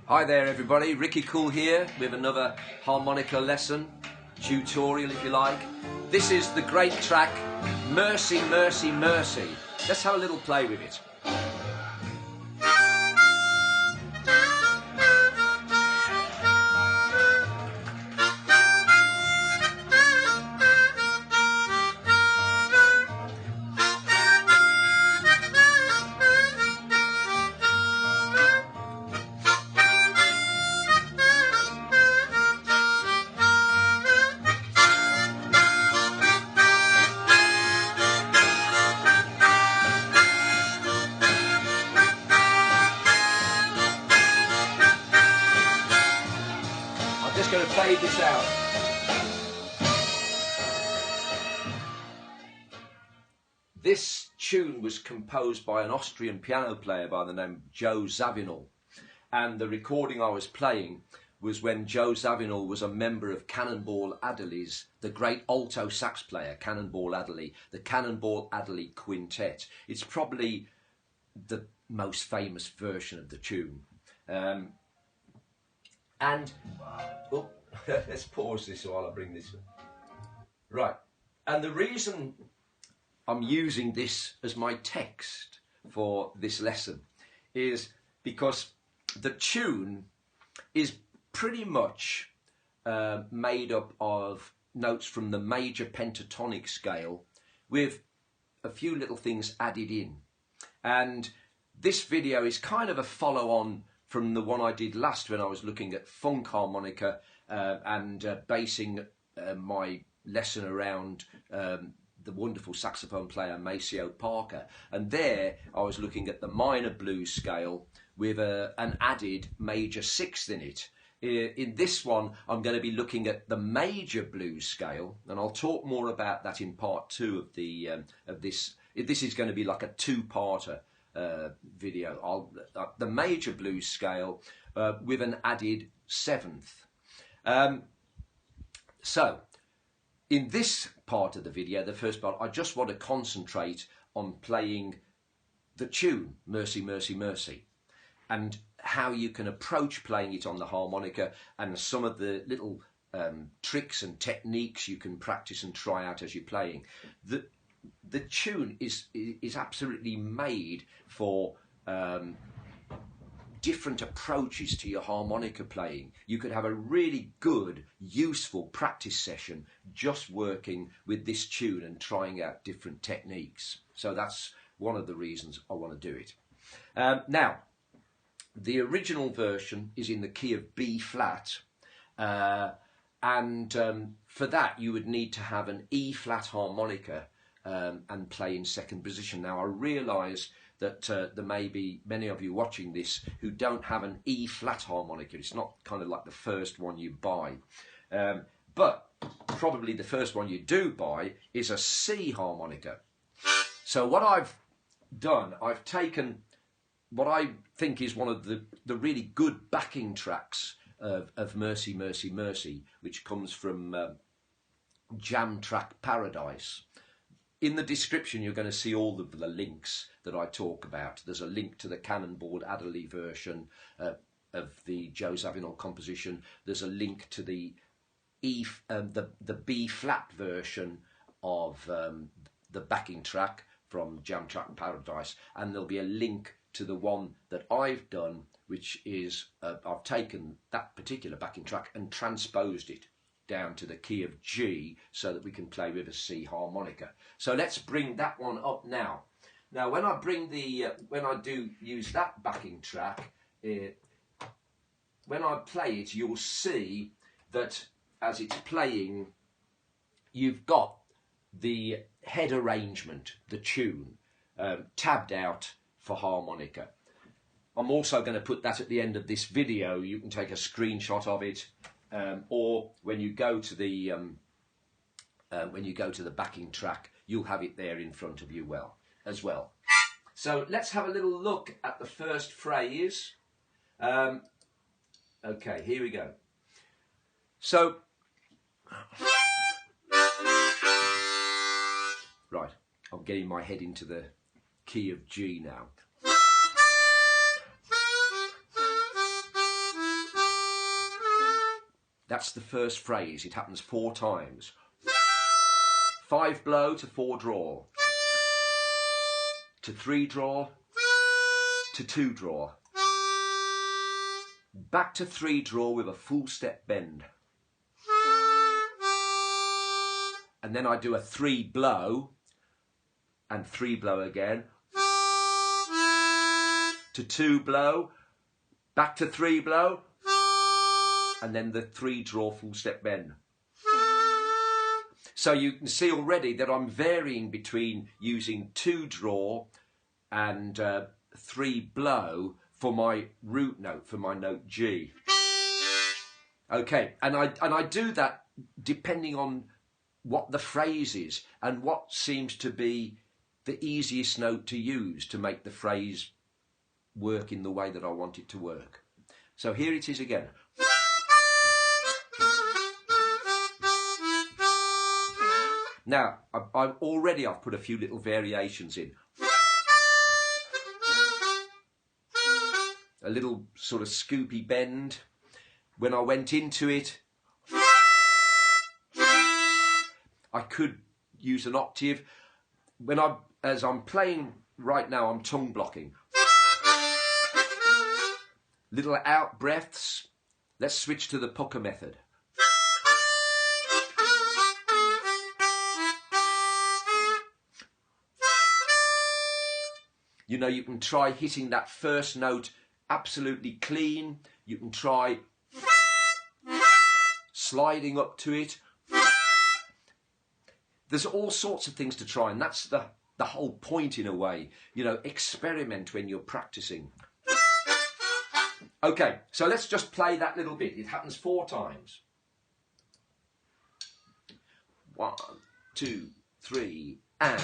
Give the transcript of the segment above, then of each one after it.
Hi there everybody, Ricky Cool here with another harmonica lesson, tutorial if you like. This is the great track, Mercy, Mercy, Mercy. Let's have a little play with it. I'm just going to fade this out. This tune was composed by an Austrian piano player by the name of Joe Zawinul, and the recording I was playing was when Joe Zawinul was a member of Cannonball Adderley's, the great alto sax player, Cannonball Adderley, the Cannonball Adderley Quintet. It's probably the most famous version of the tune. Let's pause this while I bring this. Right, and the reason I'm using this as my text for this lesson is because the tune is pretty much made up of notes from the major pentatonic scale with a few little things added in. And this video is kind of a follow-on from the one I did last when I was looking at funk harmonica and basing my lesson around the wonderful saxophone player Maceo Parker. And there I was looking at the minor blues scale with an added major sixth in it. In this one I'm going to be looking at the major blues scale, and I'll talk more about that in part two of the this. This is going to be like a two-parter video. The major blues scale with an added seventh. So in this part of the video, the first part, I just want to concentrate on playing the tune Mercy, Mercy, Mercy, and how you can approach playing it on the harmonica, and some of the little tricks and techniques you can practice and try out as you're playing. The tune is absolutely made for different approaches to your harmonica playing. You could have a really good, useful practice session just working with this tune and trying out different techniques. So that's one of the reasons I want to do it. Now, the original version is in the key of B flat, and for that you would need to have an E flat harmonica and play in second position. Now I realise that there may be many of you watching this who don't have an E flat harmonica. It's not kind of like the first one you buy, but probably the first one you do buy is a C harmonica. So what I've done, I've taken what I think is one of the really good backing tracks of Mercy, Mercy, Mercy, which comes from Jam Track Paradise. In the description you're going to see all of the links that I talk about. There's a link to the Cannonball Adderley version of the Joe Zawinul composition. There's a link to the the B flat version of the backing track from Jam Track Paradise, and there'll be a link to the one that I've done, which is I've taken that particular backing track and transposed it down to the key of G so that we can play with a C harmonica. So let's bring that one up now. Now when I bring when I do use that backing track, when I play it, you'll see that as it's playing, you've got the head arrangement, the tune, tabbed out for harmonica. I'm also going to put that at the end of this video. You can take a screenshot of it, or when you go to the backing track, you'll have it there in front of you as well. So let's have a little look at the first phrase. Okay, here we go. So, right, I'm getting my head into the key of G now. That's the first phrase. It happens 4 times. 5 blow to 4 draw, to 3 draw, to 2 draw, back to 3 draw with a full step bend, and then I do a 3 blow and 3 blow again, to 2 blow, back to 3 blow, and then the 3 draw full step bend. So you can see already that I'm varying between using 2 draw and 3 blow for my root note, for my note G. Okay, and I do that depending on what the phrase is and what seems to be the easiest note to use to make the phrase work in the way that I want it to work. So here it is again. Now, I've put a few little variations in. A little sort of scoopy bend. When I went into it, I could use an octave. As I'm playing right now, I'm tongue blocking. Little out breaths. Let's switch to the pucker method. You know, you can try hitting that first note absolutely clean. You can try sliding up to it. There's all sorts of things to try, and that's the whole point in a way. You know, experiment when you're practicing. Okay, so let's just play that little bit. It happens 4 times. 1, 2, 3, and...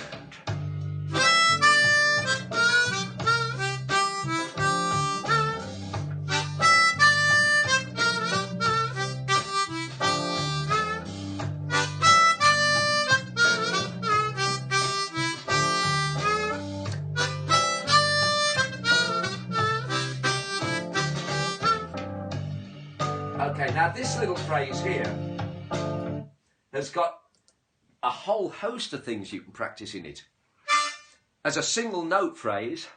Okay, now this little phrase here has got a whole host of things you can practice in it. As a single note phrase,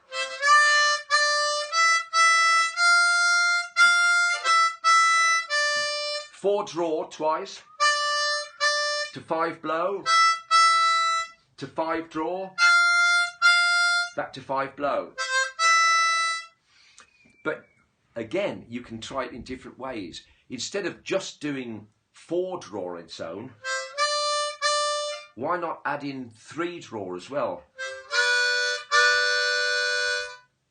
four draw twice, to 5 blow, to 5 draw, back to 5 blow. But again, you can try it in different ways. Instead of just doing 4 draw on its own, why not add in 3 draw as well?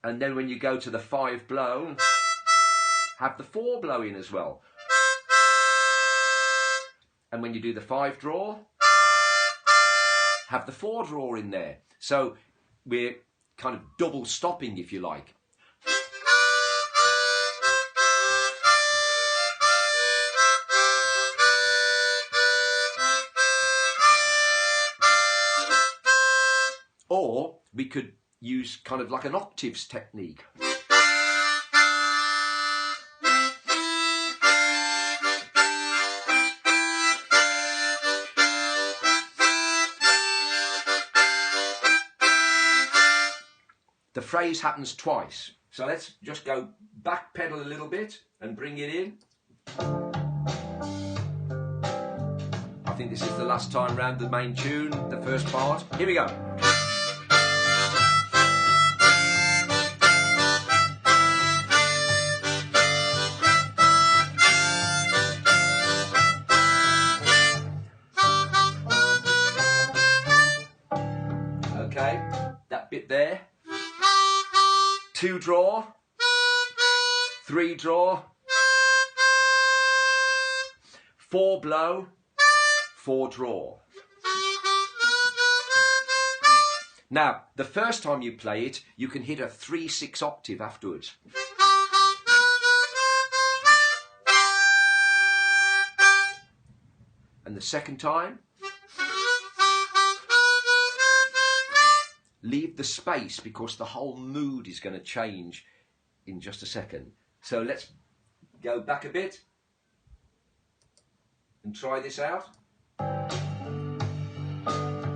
And then when you go to the 5 blow, have the 4 blow in as well. And when you do the 5 draw, have the 4 draw in there. So we're kind of double stopping, if you like. Or we could use kind of like an octaves technique. The phrase happens twice. So let's just go back pedal a little bit and bring it in. I think this is the last time round the main tune, the first part. Here we go. Okay, that bit there. 2 draw, 3 draw, 4 blow, 4 draw. Now, the first time you play it, you can hit a 3/6 octave afterwards. And the second time, leave the space because the whole mood is going to change in just a second. So let's go back a bit. and try this out.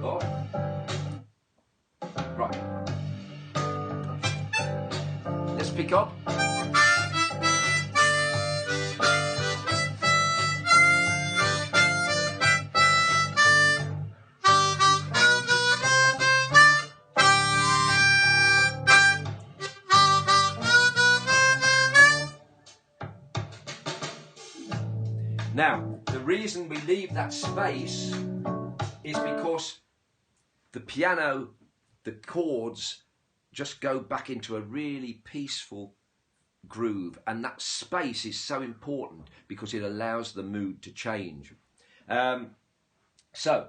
Oh. Right. Let's pick up. Now, the reason we leave that space is because the piano, the chords just go back into a really peaceful groove, and that space is so important because it allows the mood to change. So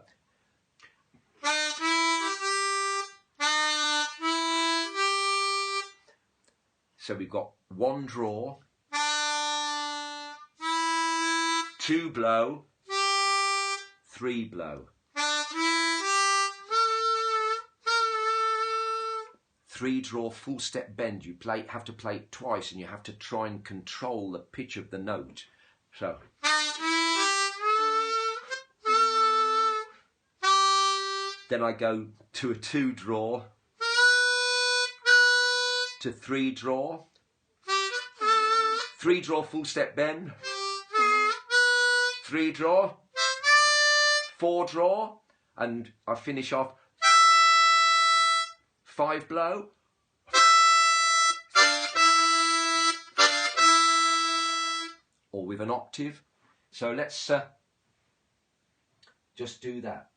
we've got 1 draw, 2 blow, 3 blow, 3 draw full step bend. You have to play it twice, and you have to try and control the pitch of the note. So then I go to a 2 draw, to 3 draw, 3 draw full step bend, 3 draw, 4 draw, and I finish off 5 blow, or with an octave. So let's just do that.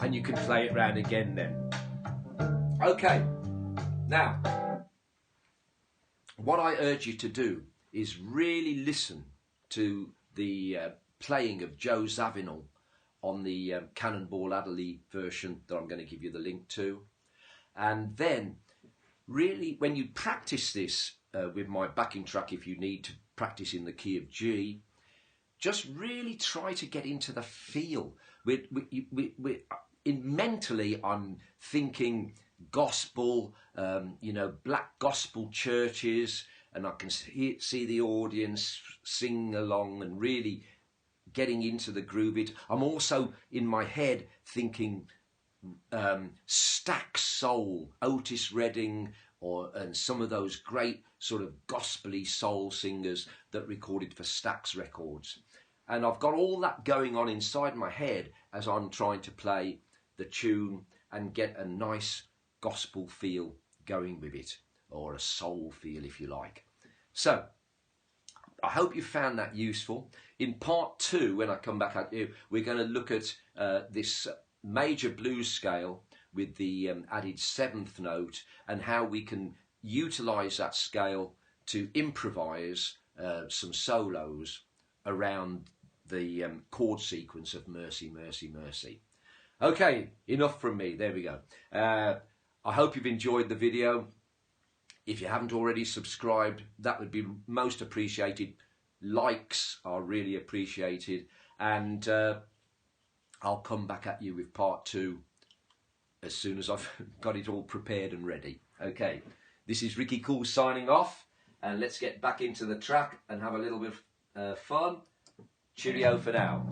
And you can play it round again then. Okay, now what I urge you to do is really listen to the playing of Joe Zawinul on the Cannonball Adderley version that I'm going to give you the link to. And then really, when you practice this with my backing track, if you need to practice in the key of G, just really try to get into the feel. Mentally, I'm thinking gospel, you know, black gospel churches, and I can see the audience sing along and really getting into the groove. I'm also in my head thinking Stax soul, Otis Redding, and some of those great sort of gospely soul singers that recorded for Stax Records. And I've got all that going on inside my head as I'm trying to play the tune and get a nice gospel feel going with it, or a soul feel if you like. So I hope you found that useful. In part 2, when I come back at you, we're going to look at this major blues scale with the added 7th note, and how we can utilize that scale to improvise some solos around the chord sequence of Mercy, Mercy, Mercy. Okay, enough from me. There we go. I hope you've enjoyed the video. If you haven't already subscribed, that would be most appreciated. Likes are really appreciated. And I'll come back at you with part 2 as soon as I've got it all prepared and ready. Okay, this is Ricky Cool signing off. And let's get back into the track and have a little bit of fun. Cheerio for now.